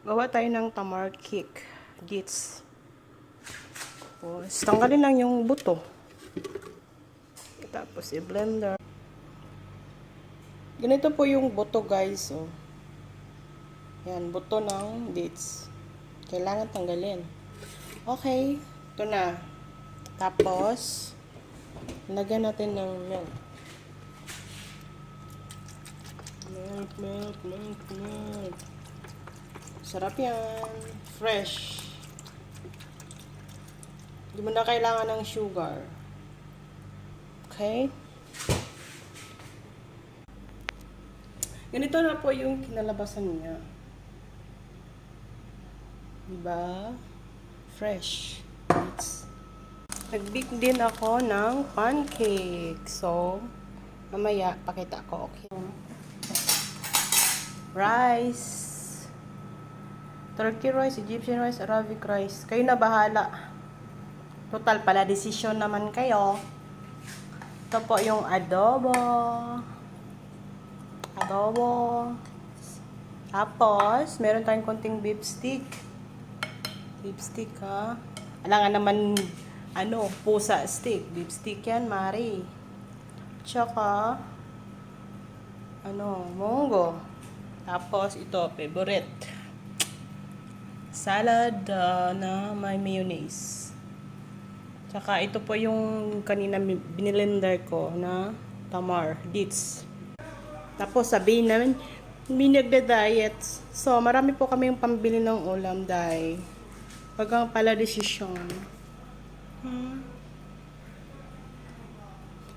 Gawa tayo ng tamar cake. Gits. Tapos, tanggalin lang yung buto. Tapos, i-blender. Ganito po yung buto, guys. Oh. Yan, buto ng dates. Kailangan tanggalin. Okay. Ito na. Tapos, lagyan natin ng milk. Milk. Sarap yan. Fresh. Hindi mo na kailangan ng sugar. Okay? Ganito na po yung kinalabasan niya. Diba? Fresh. Nag-bake din ako ng pancake. So, mamaya, pakita ko. Okay. Rice. Turkey rice, Egyptian rice, Arabic rice. Kayo na bahala. Total pala, desisyon naman kayo. Ito po yung adobo. Tapos, meron tayong konting beef stick. Beef stick, ha? Alangan naman, pusa stick. Beef stick yan, Mari. Tsaka, munggo. Tapos, ito, favorite. Salad na may mayonnaise. Tsaka, ito po yung kanina binilender ko na tamar, dates. Tapos, sabihin namin, may nagda-diet. So, marami po kami yung pambili ng ulam dahil wag kang pala desisyon.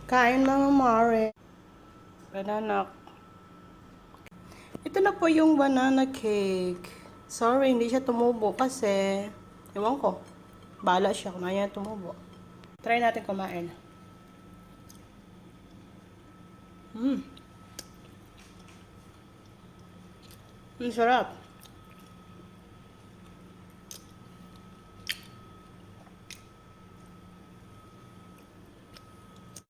Kain mga mare. Banana. Ito na po yung banana cake. Sorry, hindi siya tumubo kasi, ewan ko, bala siya kung ayaw tumubo. Try natin kumain. Ang sarap.